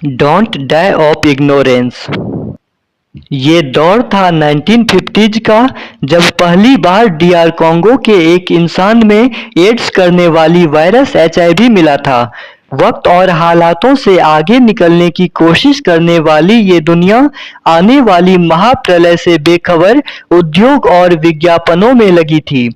Don't die of ignorance. ये दौर था 1950s का, जब पहली बार डीआर कॉन्गो के एक इंसान में एड्स करने वाली वायरस एचआईवी मिला था। वक्त और हालातों से आगे निकलने की कोशिश करने वाली ये दुनिया आने वाली महाप्रलय से बेखबर उद्योग और विज्ञापनों में लगी थी।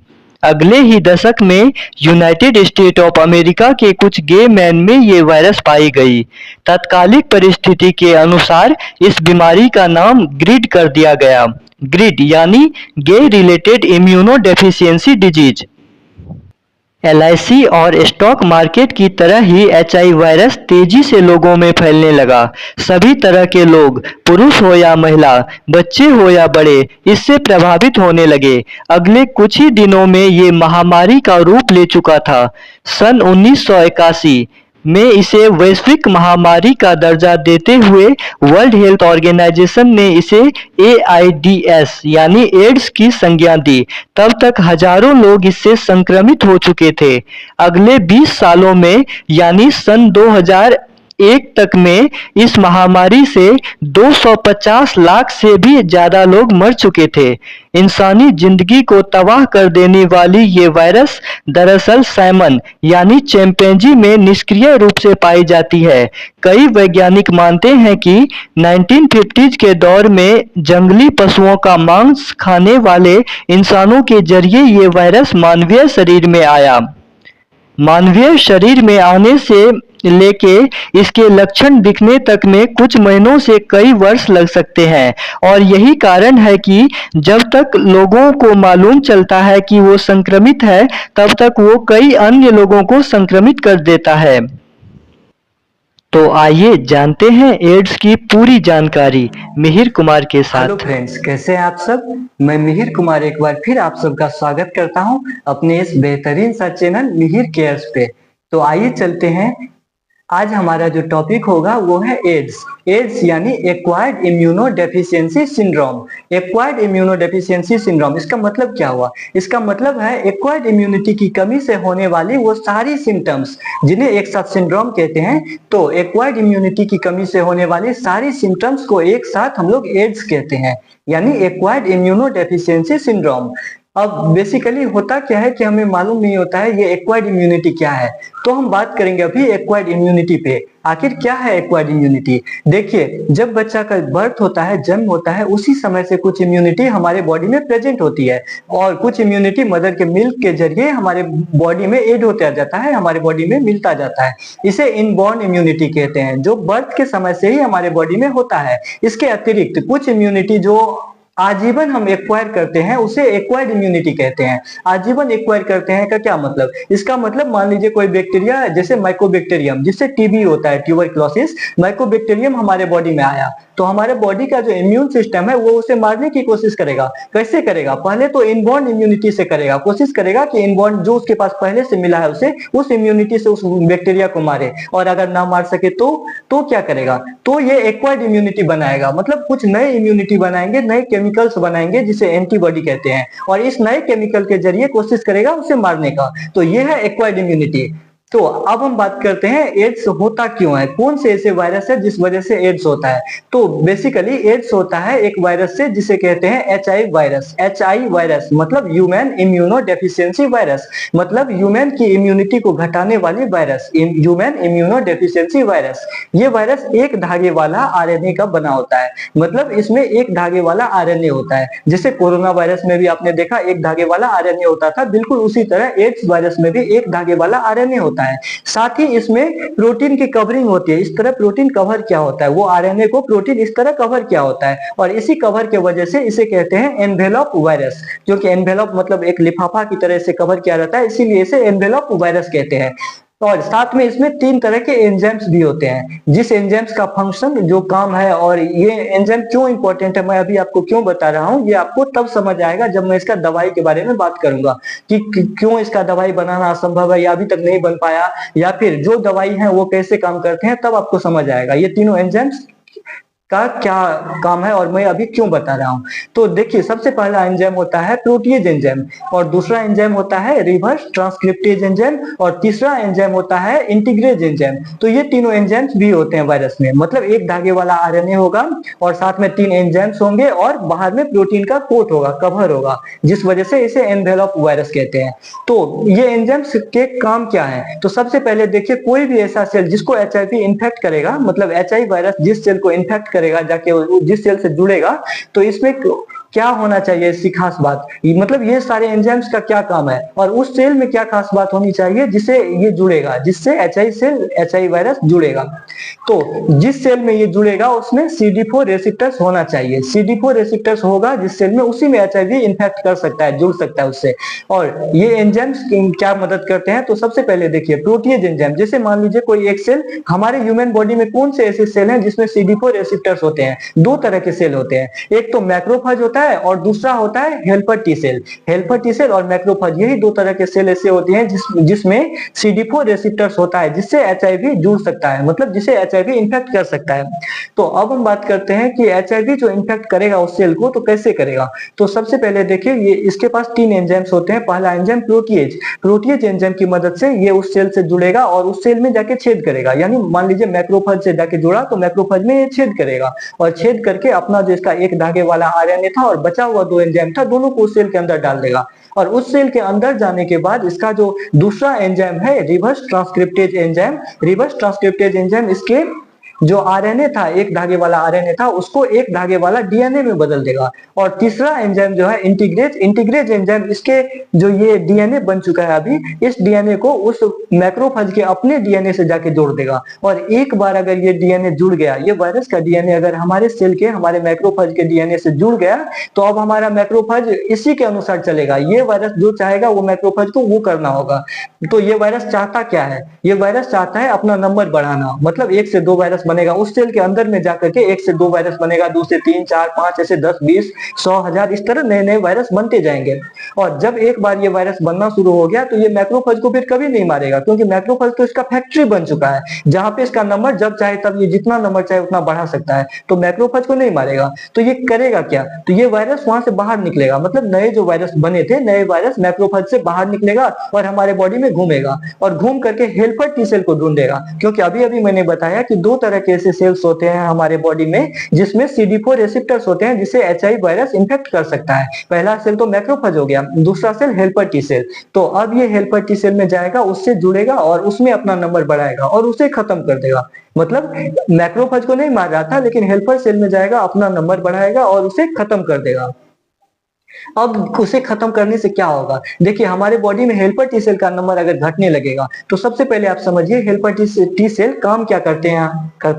अगले ही दशक में यूनाइटेड स्टेट ऑफ अमेरिका के कुछ गे मैन में ये वायरस पाई गई। तात्कालिक परिस्थिति के अनुसार इस बीमारी का नाम ग्रिड कर दिया गया। ग्रिड यानी gay related immunodeficiency disease. LIC और स्टॉक मार्केट की तरह ही एचआईवी वायरस तेजी से लोगों में फैलने लगा। सभी तरह के लोग, पुरुष हो या महिला, बच्चे हो या बड़े, इससे प्रभावित होने लगे। अगले कुछ ही दिनों में ये महामारी का रूप ले चुका था। सन 1981 में इसे वैश्विक महामारी का दर्जा देते हुए वर्ल्ड हेल्थ ऑर्गेनाइजेशन ने इसे एआईडीएस यानी एड्स की संज्ञा दी। तब तक हजारों लोग इससे संक्रमित हो चुके थे। अगले 20 सालों में यानी सन 2001 तक में इस महामारी से 250 लाख से भी ज्यादा लोग मर चुके थे। इंसानी जिंदगी को तबाह कर देने वाली ये वायरस दरअसल सैमन यानी चिंपैंजी में निष्क्रिय रूप से पाई जाती है। कई वैज्ञानिक मानते हैं कि 1950s के दौर में जंगली पशुओं का मांस खाने वाले इंसानों के जरिए ये वायरस मानवीय शरीर में आया। मानवीय शरीर में आने से लेके इसके लक्षण दिखने तक में कुछ महीनों से कई वर्ष लग सकते हैं, और यही कारण है कि जब तक लोगों को मालूम चलता है कि वो संक्रमित है, तब तक वो कई अन्य लोगों को संक्रमित कर देता है। तो आइए जानते हैं एड्स की पूरी जानकारी मिहिर कुमार के साथ। हेलो फ्रेंड्स, कैसे हैं आप सब। मैं मिहिर कुमार एक बार फिर आप सबका स्वागत करता हूं अपने इस बेहतरीन सा चैनल मिहिर केयर्स पे। तो आइए चलते हैं। आज हमारा जो टॉपिक होगा वो है एड्स। एड्स यानी acquired immuno deficiency syndrome. Acquired immuno deficiency syndrome, इसका मतलब क्या हुआ? इसका मतलब है एक्वायर्ड इम्यूनिटी की कमी से होने वाली वो सारी सिम्टम्स जिन्हें एक साथ सिंड्रोम कहते हैं। तो एक्वायर्ड इम्यूनिटी की कमी से होने वाली सारी सिम्टम्स को एक साथ हम लोग एड्स कहते हैं, यानी एक्वायर्ड इम्यूनो डेफिशिएंसी सिंड्रोम। अब बेसिकली होता क्या है कि हमें मालूम नहीं होता है ये एक्वायर्ड इम्यूनिटी क्या है। तो हम बात करेंगे अभी एक्वायर्ड इम्यूनिटी पे। आखिर क्या है एक्वायर्ड इम्यूनिटी? देखिए, जब बच्चा का बर्थ होता है, जन्म होता है, उसी समय से कुछ इम्यूनिटी हमारे बॉडी में प्रेजेंट होती है, और कुछ इम्यूनिटी मदर के मिल्क के जरिए हमारे बॉडी में एड होता जाता है, हमारे बॉडी में मिलता जाता है। इसे इनबॉर्न इम्यूनिटी कहते हैं, जो बर्थ के समय से ही हमारे बॉडी में होता है। इसके अतिरिक्त कुछ इम्यूनिटी जो आजीवन हम एक्वायर करते हैं उसे एक्वायर्ड इम्यूनिटी कहते हैं। आजीवन एक्वायर करते हैं का क्या मतलब? इसका मतलब मान लीजिए कोई बैक्टीरिया, जैसे माइकोबैक्टीरियम, जिससे टीबी होता है, ट्यूबरक्लोसिस, माइकोबैक्टीरियम हमारे बॉडी में आया, तो हमारे बॉडी का जो इम्यून सिस्टम है वो उसे मारने की कोशिश करेगा। कैसे करेगा? पहले तो इनबॉर्न इम्यूनिटी से करेगा, कोशिश करेगा कि इनबॉर्न जो उसके पास पहले से मिला है उसे उस इम्यूनिटी से उस बैक्टीरिया को मारे, और अगर ना मार सके तो क्या करेगा? तो ये एक्वायर्ड इम्यूनिटी बनाएगा, मतलब कुछ नए इम्यूनिटी बनाएंगे, नए केमिकल्स बनाएंगे जिसे एंटीबॉडी कहते हैं, और इस नए केमिकल के जरिए कोशिश करेगा उसे मारने का। तो ये है एक्वायर्ड इम्यूनिटी। तो अब हम बात करते हैं एड्स होता क्यों है, कौन से ऐसे वायरस है जिस वजह से एड्स होता है। तो बेसिकली एड्स होता है एक वायरस से जिसे कहते हैं एचआई वायरस। एचआई वायरस मतलब ह्यूमन इम्यूनो डेफिशिएंसी वायरस, मतलब ह्यूमन की इम्यूनिटी को घटाने वाली virus, human immuno deficiency virus. ये वायरस एक धागे वाला आरएनए का बना होता है, मतलब इसमें एक धागे वाला आरएनए होता है। जैसे कोरोना वायरस में भी आपने देखा एक धागे वाला आरएनए होता था, बिल्कुल उसी तरह एड्स वायरस में भी एक धागे वाला आरएनए होता है। साथ ही इसमें प्रोटीन की कवरिंग होती है। इस तरह प्रोटीन कवर क्या होता है, वो आरएनए को प्रोटीन इस तरह कवर क्या होता है, और इसी कवर के वजह से इसे कहते हैं एनवेलप वायरस, क्योंकि एनवेलप मतलब एक लिफाफा की तरह से कवर किया रहता है, इसीलिए इसे एनवेलप वायरस कहते हैं। और साथ में इसमें 3 तरह के एंजाइम्स भी होते हैं, जिस एंजाइम्स का फंक्शन, जो काम है, और ये एंजाइम क्यों इंपॉर्टेंट है मैं अभी आपको क्यों बता रहा हूँ, ये आपको तब समझ आएगा जब मैं इसका दवाई के बारे में बात करूंगा कि क्यों इसका दवाई बनाना असंभव है या अभी तक नहीं बन पाया, या फिर जो दवाई है वो कैसे काम करते हैं, तब आपको समझ आएगा। ये तीनों एंजाइम्स का क्या काम है और मैं अभी क्यों बता रहा हूं। तो देखिए, सबसे पहला एंजाइम होता है प्रोटीज एंजाइम, और दूसरा एंजाइम होता है रिवर्स ट्रांसक्रिप्टेज एंजाइम, और तीसरा एंजाइम होता है इंटीग्रेज एंजाइम। तो ये तीनों एंजाइम्स भी होते हैं वायरस में, मतलब एक धागे वाला आरएनए होगा और साथ में 3 एंजाइम्स होंगे और बाहर में प्रोटीन का कोट होगा, कवर होगा, जिस वजह से इसे एनवेलप वायरस कहते हैं। तो ये एंजाइम्स के काम क्या है? तो सबसे पहले देखिए, कोई भी ऐसा सेल जिसको एचआईवी इन्फेक्ट करेगा, मतलब एचआईवी वायरस जिस सेल को इन्फेक्ट करेगा, जाके जिस सेल से जुड़ेगा, तो इसमें क्या होना चाहिए इसकी खास बात, मतलब ये सारे एंजाइम्स का क्या काम है और उस सेल में क्या खास बात होनी चाहिए जिससे ये जुड़ेगा, जिससे एचआईवी वायरस जुड़ेगा। तो जिस सेल में ये जुड़ेगा उसमें CD4 रेसिप्टर्स होना चाहिए। CD4 रेसिप्टर्स होगा जिस सेल में, उसी में एचआईवी इन्फेक्ट कर सकता है, जुड़ सकता है उससे। और ये एंजाइम्स क्या मदद करते हैं? तो सबसे पहले देखिए, प्रोटीज एंजाइम, जैसे मान लीजिए कोई एक सेल, हमारे ह्यूमन बॉडी में कौन से ऐसे सेल हैं जिसमें CD4 रेसिप्टर्स होते हैं? 2 तरह के सेल होते हैं, एक तो मैक्रोफेज होता है और दूसरा होता है helper T cell. Helper T cell और मैक्रोफेज, यही 2 तरह के सेल ऐसे होते हैं जिसमें CD4 रेसिप्टर्स होता है, जिससे एचआईवी जुड़ सकता है, मतलब जिसे एचआईवी इन्फेक्ट कर सकता है। तो अब हम बात करते हैं कि एचआईवी जो इन्फेक्ट करेगा उस सेल को, तो कैसे करेगा। तो सबसे पहले देखिए, ये इसके पास 3 एंजाइम्स होते हैं। पहला एंजाइम प्रोटीएज, प्रोटीएज एंजाइम की मदद से ये उस सेल से जुड़ेगा और उस सेल में जाके छेद करेगा, यानी मान लीजिए मैक्रोफेज से जाके जुड़ा तो मैक्रोफेज में ये छेद करेगा और छेद करके अपना जो इसका एक धागे वाला आरएनए था और बचा हुआ 2 एंजाइम था, दोनों को उस सेल के अंदर डाल देगा। और उस सेल के अंदर जाने के बाद इसका जो दूसरा एंजाइम है reverse transcriptase enzyme, reverse transcriptase enzyme इसके जो आरएनए था, एक धागे वाला आरएनए था, उसको एक धागे वाला डीएनए में बदल देगा। और तीसरा एंजाइम जो है इंटीग्रेज, इंटीग्रेज एंजाइम, इसके जो ये डीएनए बन चुका है अभी, इस डीएनए को उस मैक्रोफेज के अपने डीएनए से जाके जोड़ देगा। और एक बार अगर ये डीएनए जुड़ गया, ये वायरस का डीएनए अगर हमारे सेल के, हमारे मैक्रोफेज के डीएनए से जुड़ गया, तो अब हमारा मैक्रोफेज इसी के अनुसार चलेगा। ये वायरस जो चाहेगा वो मैक्रोफेज को वो करना होगा। तो ये वायरस चाहता क्या है? ये वायरस चाहता है अपना नंबर बढ़ाना, मतलब 1 से 2 वायरस बनेगा उस सेल के अंदर में जाकर के, 1 से 2 वायरस बनेगा, 2 से 3, 4, 5, ऐसे 10, 20, 100, 1000, इस तरह नए नए वायरस बनते जाएंगे। और जब एक बार ये वायरस बनना शुरू हो गया तो ये मैक्रोफेज को फिर कभी नहीं मारेगा, क्योंकि मैक्रोफेज तो इसका फैक्ट्री बन चुका है, जहां पे इसका नंबर जब चाहे तब ये जितना नंबर चाहे उतना बढ़ा सकता है, तो मैक्रोफेज को नहीं मारेगा। तो ये करेगा क्या? तो ये वायरस वहां से बाहर निकलेगा, मतलब नए जो वायरस बने थे, नए वायरस मैक्रोफेज से बाहर निकलेगा और हमारे बॉडी में घूमेगा और घूम करके हेल्पर टी सेल को ढूंढेगा। क्योंकि अभी अभी मैंने बताया कि 2 तरह के ऐसे सेल्स होते हैं हमारे बॉडी में जिसमें CD4 रेसिप्टर्स होते हैं, जिसे एचआईवी वायरस इन्फेक्ट कर सकता है। पहला सेल तो मैक्रोफेज हो गया, दूसरा सेल हेल्पर टी सेल। तो अब ये हेल्पर टी सेल में जाएगा, उससे जुड़ेगा और उसमें अपना नंबर बढ़ाएगा और उसे खत्म कर देगा। मतलब मैक्रोफेज को नहीं मार रहा था, लेकिन हेल्पर सेल में जाएगा, अपना नंबर बढ़ाएगा और उसे खत्म कर देगा। अब उसे खत्म करने से क्या होगा? देखिए, हमारे बॉडी में हेल्पर टी सेल का नंबर अगर घटने लगेगा तो सबसे पहले आप समझिए हेल्पर टी सेल काम क्या करते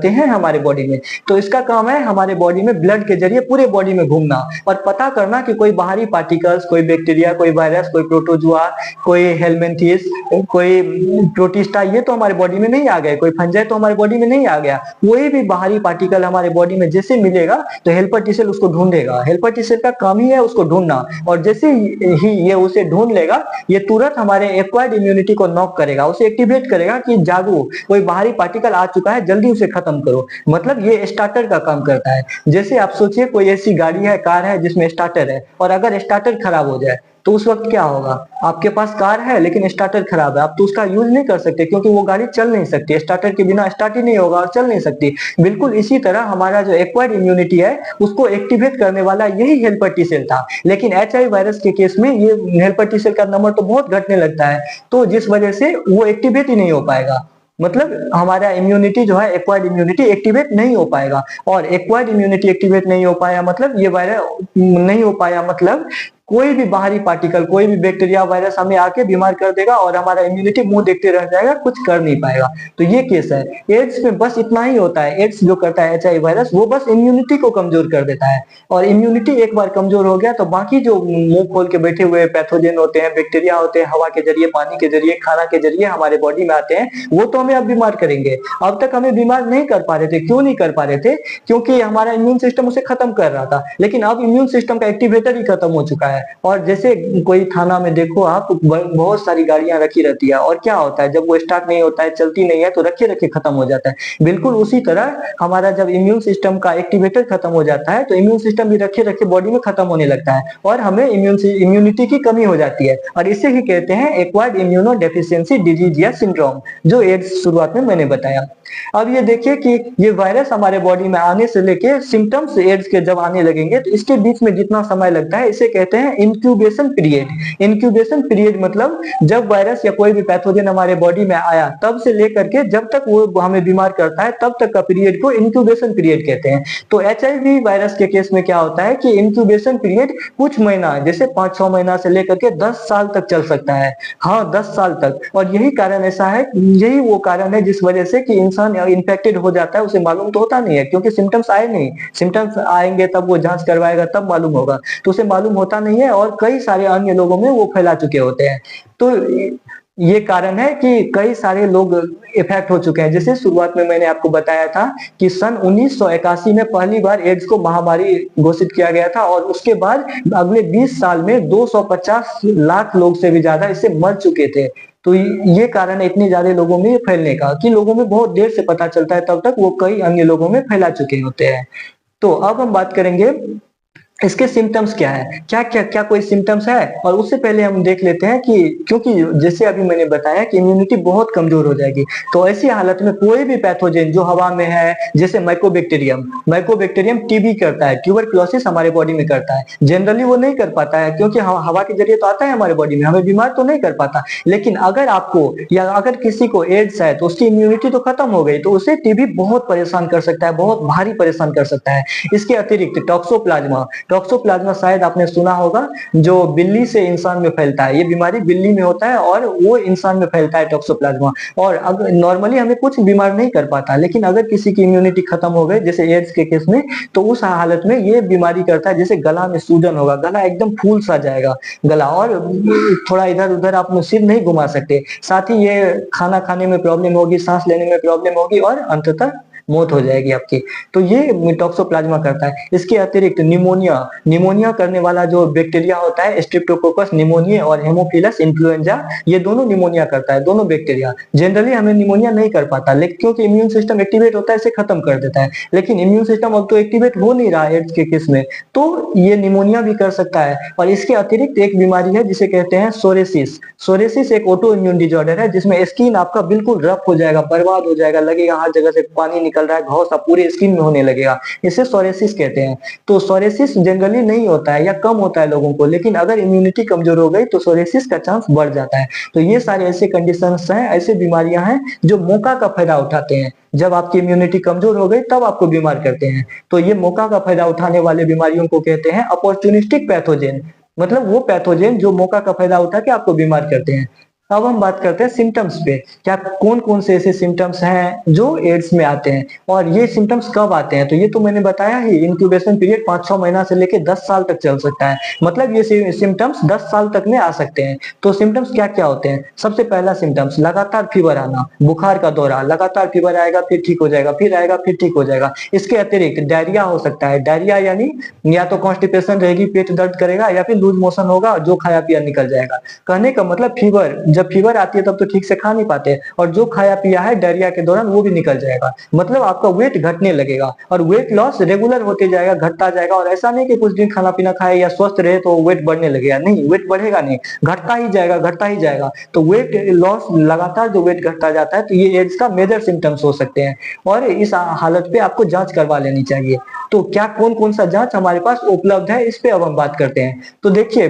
हैं हमारे बॉडी में। तो इसका काम है हमारे बॉडी में ब्लड के जरिए पूरे बॉडी में घूमना और पता करना कि कोई बाहरी पार्टिकल्स, कोई बैक्टीरिया, कोई वायरस, कोई प्रोटोजुआ, कोई हेलमिंथिस, कोई प्रोटिस्टा, ये तो हमारे बॉडी में नहीं आ गए, कोई फंजाई तो हमारे बॉडी में नहीं आ गया। कोई भी बाहरी पार्टिकल हमारे बॉडी में जैसे मिलेगा तो हेल्पर टी सेल उसको ढूंढेगा। हेल्पर टी सेल का काम ही है उसको ढूंढना, और जैसे ही ये उसे ढूंढ लेगा, ये तुरंत हमारे एक्वायर्ड इम्यूनिटी को नॉक करेगा, उसे एक्टिवेट करेगा कि जागो, कोई बाहरी पार्टिकल आ चुका है, जल्दी उसे खत्म करो। मतलब ये स्टार्टर का काम करता है। जैसे आप सोचिए कोई ऐसी गाड़ी है, कार है जिसमें स्टार्टर है, और अगर स्टार्टर खराब हो जाए तो उस वक्त क्या होगा? आपके पास कार है लेकिन स्टार्टर खराब है, आप तो उसका यूज नहीं कर सकते क्योंकि वो गाड़ी चल नहीं सकती, स्टार्टर के बिना स्टार्ट ही नहीं होगा और चल नहीं सकती। बिल्कुल इसी तरह हमारा जो एक्वायर्ड इम्यूनिटी है उसको एक्टिवेट करने वाला यही हेल्पर टी सेल था। लेकिन एचआईवी वायरस के केस में ये हेल्पर टी सेल का नंबर तो बहुत घटने लगता है, तो जिस वजह से वो एक्टिवेट ही नहीं हो पाएगा। मतलब हमारा इम्यूनिटी जो है, एक्वायर्ड इम्यूनिटी एक्टिवेट नहीं हो पाएगा, और एक्वायर्ड इम्यूनिटी एक्टिवेट नहीं हो पाया मतलब ये वायरस नहीं हो पाया, मतलब कोई भी बाहरी पार्टिकल, कोई भी बैक्टीरिया, वायरस हमें आके बीमार कर देगा और हमारा इम्यूनिटी मुंह देखते रह जाएगा, कुछ कर नहीं पाएगा। तो ये केस है। एड्स में बस इतना ही होता है, एड्स जो करता है एचआईवी वायरस, वो बस इम्यूनिटी को कमजोर कर देता है, और इम्यूनिटी एक बार कमजोर हो गया तो बाकी जो मुंह खोल के बैठे हुए पैथोजन होते हैं, बैक्टीरिया होते हैं, हवा के जरिए, पानी के जरिए, खाना के जरिए हमारे बॉडी में आते हैं, वो तो हमें अब बीमार करेंगे। अब तक हमें बीमार नहीं कर पा रहे थे, क्यों नहीं कर पा रहे थे? क्योंकि हमारा इम्यून सिस्टम उसे खत्म कर रहा था, लेकिन अब इम्यून सिस्टम का एक्टिवेटर ही खत्म हो चुका है। है। और जैसे कोई थाना में देखो आप, बहुत सारी गाड़ियां रखी रहती है, और क्या होता है जब वो स्टार्ट नहीं होता है, चलती नहीं है, तो रखे रखे खत्म हो जाता है। बिल्कुल उसी तरह हमारा जब इम्यून सिस्टम का एक्टिवेटर खत्म हो जाता है, तो इम्यून सिस्टम भी रखे रखे बॉडी में खत्म होने लगता है, और हमें इम्यूनिटी की कमी हो जाती है, और इसे ही कहते हैं एक्वायर्ड इम्यूनो डेफिशिएंसी डिजीज या सिंड्रोम, जो एड्स शुरुआत में मैंने बताया। अब ये देखिए कि ये वायरस हमारे बॉडी में आने से लेके सिम्टम्स एड्स के जब आने लगेंगे, तो इसके बीच में जितना समय लगता है, इसे कहते हैं इंक्यूबेशन पीरियड। इंक्यूबेशन पीरियड मतलब जब वायरस या कोई भी पैथोजन हमारे बॉडी में आया, तब से लेकर के जब तक वो हमें बीमार करता है, तब तक का पीरियड को इंक्यूबेशन पीरियड कहते हैं। तो HIV वायरस के केस में क्या होता है कि इंक्यूबेशन पीरियड कुछ महीना, जैसे 5-6 महीना से लेकर के 10 साल तक चल सकता है। हाँ, 10 साल तक। और यही कारण ऐसा है, यही वो कारण है जिस वजह से कि इंसान इन्फेक्टेड हो जाता है, उसे मालूम तो होता नहीं है, क्योंकि सिम्टम्स आए नहीं। सिम्टम्स आएंगे तब वो जांच करवाएगा, तब मालूम होगा, तो उसे मालूम होता नहीं है, और कई सारे अन्य लोगों में वो फैला चुके होते हैं। तो ये कारण है कि कई सारे लोग इफेक्ट हो चुके हैं। जैसे शुरुआत में मैंने आपको बताया था कि सन 1981 में पहली बार एड्स को महामारी घोषित किया गया था, और उसके बाद अगले 20 साल में 250 लाख लोग से भी ज्यादा इससे मर चुके थे। तो ये कारण है इतने ज्यादा लोगों में फैलने का, कि लोगों में बहुत देर से पता चलता है, तब तक वो कई अन्य लोगों में फैला चुके होते हैं। तो अब हम बात करेंगे इसके सिम्टम्स क्या है, क्या कोई सिम्टम्स है। और उससे पहले हम देख लेते हैं कि क्योंकि जैसे अभी मैंने बताया कि इम्यूनिटी बहुत कमजोर हो जाएगी, तो ऐसी हालत में कोई भी पैथोजन जो हवा में है, जैसे माइकोबैक्टीरियम टीबी करता है, ट्यूबरक्लोसिस हमारे बॉडी में करता है। जनरली वो नहीं कर पाता है, क्योंकि हवा के जरिए तो आता है हमारे बॉडी में, हमें बीमार तो नहीं कर पाता। लेकिन अगर आपको या अगर किसी को एड्स है, तो उसकी इम्यूनिटी तो खत्म हो गई, तो उसे टीबी बहुत परेशान कर सकता है, बहुत भारी परेशान कर सकता है। इसके अतिरिक्त टॉक्सोप्लाज्मा शायद आपने सुना होगा, जो बिल्ली से इंसान में फैलता है। ये बीमारी बिल्ली में होता है और वो इंसान में फैलता है, टॉक्सोप्लाज्मा। और अगर नॉर्मली हमें कुछ बीमार नहीं कर पाता, लेकिन अगर किसी की इम्यूनिटी खत्म हो गई, जैसे एड्स के केस में, तो उस हालत में ये बीमारी करता है, जैसे गला में सूजन होगा, गला एकदम फूल सा जाएगा गला, और थोड़ा इधर उधर आप सिर नहीं घुमा सकते। साथ ही ये खाना खाने में प्रॉब्लम होगी, सांस लेने में प्रॉब्लम होगी, और अंततः मौत हो जाएगी आपकी। तो ये टॉक्सोप्लाज्मा करता है। इसके अतिरिक्त निमोनिया करने वाला जो बैक्टीरिया होता है, स्ट्रेप्टोकोकस निमोनिया और हेमोफिलस इन्फ्लुएंजा, ये दोनों निमोनिया करता है, दोनों बैक्टीरिया। जनरली हमें निमोनिया नहीं कर पाता, लेकिन क्योंकि इम्यून सिस्टम एक्टिवेट होता है, इसे खत्म कर देता है। लेकिन इम्यून सिस्टम अब तो एक्टिवेट हो नहीं रहा है एड्स के केस में, तो ये निमोनिया भी कर सकता है। और इसके अतिरिक्त एक बीमारी है जिसे कहते हैं सोरेसिस। सोरेसिस एक ऑटो इम्यून डिजॉर्डर है, जिसमें स्किन आपका बिल्कुल रफ हो जाएगा, बर्बाद हो जाएगा, लगेगा हर जगह से पानी निकल रहा है, घाव सा पूरे स्किन में होने लगेगा। इसे सोरेसिस कहते हैं। तो सोरेसिस जनरली नहीं होता है या कम होता है लोगों को, लेकिन अगर इम्यूनिटी कमजोर हो गई तो सोरेसिस का चांस बढ़ जाता है। तो ये सारे ऐसे कंडीशंस हैं, ऐसे बीमारियां हैं जो मौका का फायदा उठाते हैं। जब आपकी इम्यूनिटी कमजोर हो गई, तब आपको बीमार करते हैं। तो ये मौका का फायदा उठाने वाले बीमारियों को कहते हैं अपॉर्चुनिस्टिक पैथोजन, मतलब वो पैथोजन जो मौका का फायदा उठा के आपको बीमार करते हैं। अब हम बात करते हैं सिम्टम्स पे, क्या कौन कौन से ऐसे सिम्टम्स हैं जो एड्स में आते हैं, और ये सिम्टम्स कब आते हैं। तो ये तो मैंने बताया ही, इंक्यूबेशन पीरियड 5-6 महीना से लेकर 10 साल तक चल सकता है, मतलब ये सिम्टम्स 10 साल तक में आ सकते हैं। तो सिम्टम्स क्या क्या होते हैं। सबसे पहला सिम्टम्स लगातार फीवर आना, बुखार का दौरा, लगातार फीवर आएगा, फिर ठीक हो जाएगा, फिर आएगा, फिर ठीक हो जाएगा। इसके अतिरिक्त डायरिया हो सकता है। डायरिया यानी या तो कॉन्स्टिपेशन रहेगी, पेट दर्द करेगा, या फिर लूज मोशन होगा, जो खाया पिया निकल जाएगा। कहने का मतलब फीवर, जब फीवर आती है तब तो ठीक से खा नहीं पाते, और जो खाया पिया है डायरिया के दौरान वो भी निकल जाएगा। मतलब आपका वेट घटने लगेगा, और वेट लॉस रेगुलर होते जाएगा, घटता जाएगा। और ऐसा नहीं कि कुछ दिन खाना पीना खाए या स्वस्थ रहे तो वेट बढ़ने लगेगा, नहीं, वेट बढ़ेगा नहीं, घटता ही जाएगा, घटता ही जाएगा। तो वेट लॉस लगातार जो वेट घटता जाता है, तो ये एड्स का मेजर सिम्टम्स हो सकते हैं, और इस हालत पे आपको जांच करवा लेनी चाहिए। तो क्या कौन कौन सा जांच हमारे पास उपलब्ध है, इस पे अब हम बात करते हैं। तो देखिए,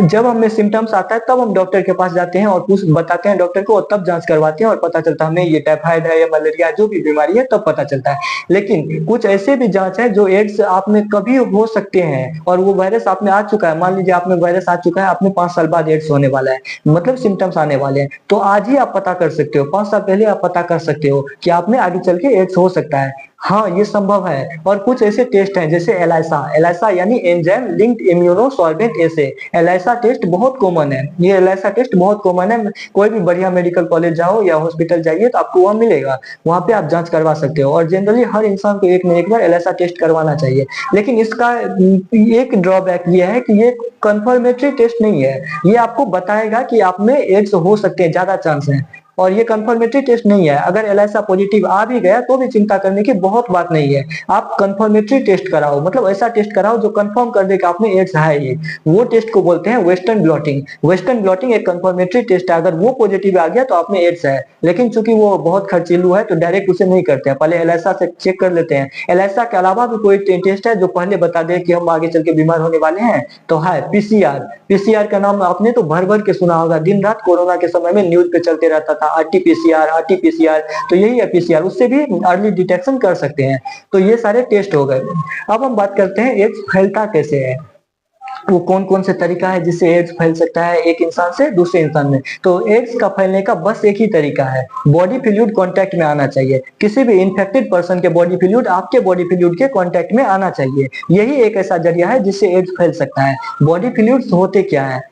जब हमें सिम्टम्स आता है तब हम डॉक्टर के पास जाते हैं और बताते हैं डॉक्टर को, और तब जांच करवाते हैं, और पता चलता है हमें ये टाइफाइड है या मलेरिया, जो भी बीमारी है, तब पता चलता है। लेकिन कुछ ऐसे भी जांच है जो एड्स आप में कभी हो सकते हैं, और वो वायरस आप में आ चुका है। मान लीजिए आप में वायरस आ चुका है, आप में 5 साल बाद एड्स होने वाला है, मतलब सिम्टम्स आने वाले हैं, तो आज ही आप पता कर सकते हो, 5 साल पहले आप पता कर सकते हो कि आप में आगे चल के एड्स हो सकता है। हाँ, ये संभव है और कुछ ऐसे टेस्ट हैं जैसे एलाइसा। एलाइसा यानी एंजाइम लिंक्ड इम्यूनोसॉर्बेंट एसे। एलाइसा टेस्ट बहुत कॉमन है। ये एलाइसा टेस्ट बहुत कॉमन है। कोई भी बढ़िया मेडिकल कॉलेज जाओ या हॉस्पिटल जाइए तो आपको वहाँ मिलेगा। वहाँ पे आप जांच करवा सकते हो और जनरली हर इंसान को एक न एक बार एलाइसा टेस्ट करवाना चाहिए। लेकिन इसका एक ड्रॉबैक ये है कि ये कंफर्मेटरी टेस्ट नहीं है। ये आपको बताएगा कि आप में एड्स हो सकते हैं, ज्यादा चांस है। और ये कंफर्मेटरी टेस्ट नहीं है। अगर एलाइसा पॉजिटिव आ भी गया तो भी चिंता करने की बहुत बात नहीं है। आप कंफर्मेटरी टेस्ट कराओ, मतलब ऐसा टेस्ट कराओ जो कंफर्म कर दे कि आप में एड्स है। ये वो टेस्ट को बोलते हैं वेस्टर्न ब्लॉटिंग। वेस्टर्न ब्लॉटिंग एक कंफर्मेटरी टेस्ट है। अगर वो पॉजिटिव आ गया तो आप में एड्स है, लेकिन चूंकि वो बहुत खर्चीलू है तो डायरेक्ट उसे नहीं करते हैं, पहले एलाइसा से चेक कर लेते हैं। एलाइसा के अलावा भी कोई टेस्ट है जो पहले बता दे कि हम आगे चल के बीमार होने वाले हैं, तो है पीसीआर। पीसीआर का नाम आपने तो भर भर के सुना होगा, दिन रात कोरोना के समय में न्यूज पे चलते रहता था, आरटीपीसीआर आरटीपीसीआर। तो यही है पीसीआर, उससे भी अर्ली डिटेक्शन कर सकते हैं। तो ये सारे टेस्ट हो गए। अब हम बात करते हैं एड्स फैलता कैसे है, वो कौन कौन से तरीका है जिससे एड्स फैल सकता है एक इंसान से दूसरे इंसान में। तो एड्स का फैलने का बस एक ही तरीका है, बॉडी फ्लूइड कांटेक्ट में आना चाहिए। किसी भी इन्फेक्टेड पर्सन के बॉडी फ्लूइड आपके बॉडी फ्लूइड के कांटेक्ट में आना चाहिए। यही एक ऐसा जरिया है जिससे एड्स फैल सकता है। बॉडी फ्लूइड्स होते क्या है,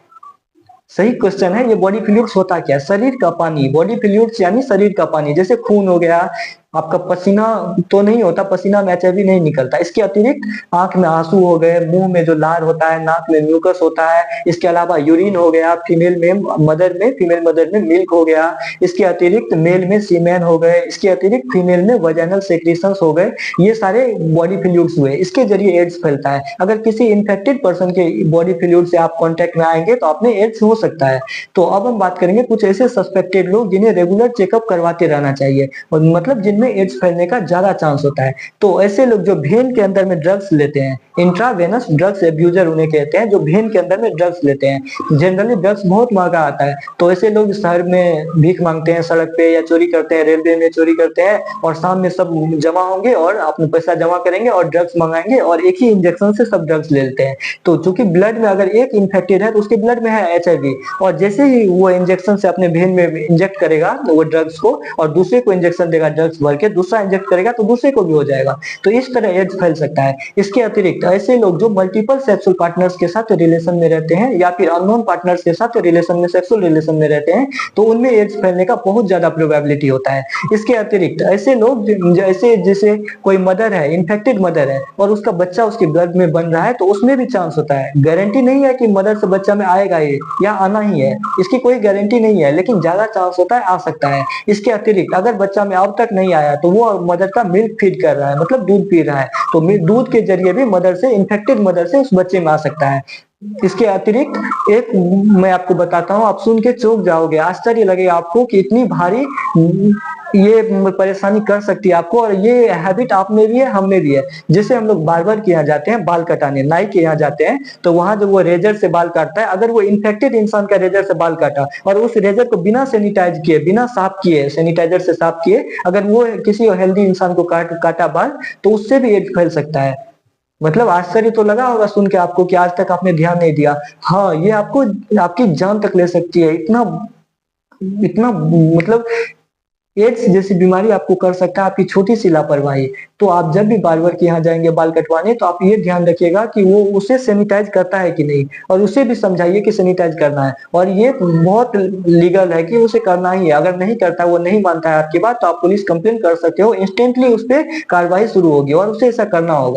सही क्वेश्चन है। ये बॉडी फ्लूइड्स होता क्या है? शरीर का पानी। बॉडी फ्लूइड्स यानी शरीर का पानी, जैसे खून हो गया, आपका पसीना तो नहीं होता, पसीना में एचआईवी नहीं निकलता। इसके अतिरिक्त आंख में आंसू हो गए, मुंह में जो लार होता है, नाक में म्यूकस होता है। इसके अलावा यूरिन हो गया, फीमेल मदर में मिल्क हो गया। इसके अतिरिक्त मेल में सीमेन हो गए। इसके अतिरिक्त फीमेल में वजाइनल सेक्रेशंस हो गए। ये सारे बॉडी फ्लूइड्स हुए, इसके जरिए एड्स फैलता है। अगर किसी इन्फेक्टेड पर्सन के बॉडी फ्लूइड से आप कांटेक्ट में आएंगे तो आप में एड्स हो सकता है। तो अब हम बात करेंगे कुछ ऐसे सस्पेक्टेड लोग जिन्हें रेगुलर चेकअप करवाते रहना चाहिए, और मतलब जिनमें एड्स फैलने का ज्यादा चांस होता है। तो ऐसे लोग जो भेन के अंदर में ड्रग्स लेते हैं, इंट्रावेनस ड्रग्स एब्यूजर उन्हें कहते हैं, जो भेन के अंदर में ड्रग्स लेते हैं। जनरली ड्रग्स बहुत महंगा आता है, तो ऐसे लोग शहर में भीख मांगते हैं सड़क पे, या चोरी करते हैं, रेलवे में चोरी करते हैं, और शाम में सब जमा होंगे और अपने पैसा जमा करेंगे और ड्रग्स मंगाएंगे और एक ही इंजेक्शन से सब ड्रग्स ले लेते हैं। तो चूंकि ब्लड में अगर एक इन्फेक्टेड है तो उसके ब्लड में है एचआईवी, और जैसे ही वो इंजेक्शन से अपने भेन में इंजेक्ट करेगा तो वो ड्रग्स को, और दूसरे को इंजेक्शन देगा ड्रग्स भर के, दूसरा इंजेक्ट करेगा तो दूसरे को भी हो जाएगा। तो इस तरह एड्स फैल सकता है। इसके अतिरिक्त ऐसे लोग जो मल्टीपल सेक्सुअल पार्टनर्स के साथ रिलेशन में रहते हैं, या फिर अननोन पार्टनर्स के साथ रिलेशन में, सेक्सुअल रिलेशन में रहते हैं, तो उनमें एड्स फैलने का बहुत ज्यादा प्रोबेबिलिटी होता है। इसके अतिरिक्त ऐसे लोग जैसे जैसे कोई मदर है, इन्फेक्टेड मदर है, और उसका बच्चा उसके गर्भ में बन रहा है, तो उसमें भी चांस होता है। गारंटी नहीं है कि मदर से बच्चा में आएगा ये या आना ही है, इसकी कोई गारंटी नहीं है, लेकिन ज्यादा चांस होता है आ सकता है। इसके अतिरिक्त अगर बच्चा में अब तक नहीं आया तो वो मदर का मिल्क फीड कर रहा है, मतलब दूध पी रहा है, तो दूध के जरिए भी मदर से, इन्फेक्टेड मदर से उस बच्चे में आ सकता है। इसके अतिरिक्त एक मैं आपको बताता हूँ, आप सुन के चौंक जाओगे, आश्चर्य लगेगा आपको कि इतनी भारी ये परेशानी कर सकती है आपको, और ये हैबिट आप में भी है, हम में भी है। जैसे हम लोग बार्बर के यहाँ जाते हैं बाल कटाने, नाई के यहाँ जाते हैं, तो वहां जब वो रेजर से बाल काटता है, अगर वो इन्फेक्टेड इंसान का रेजर से बाल काटा और उस रेजर को बिना सैनिटाइज किए, बिना साफ किए, सैनिटाइजर से साफ किए, अगर वो किसी हेल्दी इंसान को काटा बाल, तो उससे भी एड्स फैल सकता है। मतलब आश्चर्य तो लगा होगा सुन के आपको कि आज तक आपने ध्यान नहीं दिया। हाँ, ये आपको आपकी जान तक ले सकती है। इतना इतना मतलब एड्स जैसी बीमारी आपको कर सकता है आपकी छोटी सी लापरवाही। तो आप जब भी बार्बर के यहाँ जाएंगे बाल कटवाने, तो आप ये ध्यान रखिएगा कि वो उसे सैनिटाइज करता है कि नहीं, और उसे भी समझाइए कि सैनिटाइज करना है। और ये बहुत लीगल है कि उसे करना ही है। अगर नहीं करता, वो नहीं मानता है आपकी बात, तो आप पुलिस कंप्लेन कर सकते हो, इंस्टेंटली उस पर कार्रवाई शुरू होगी और उसे ऐसा करना होगा।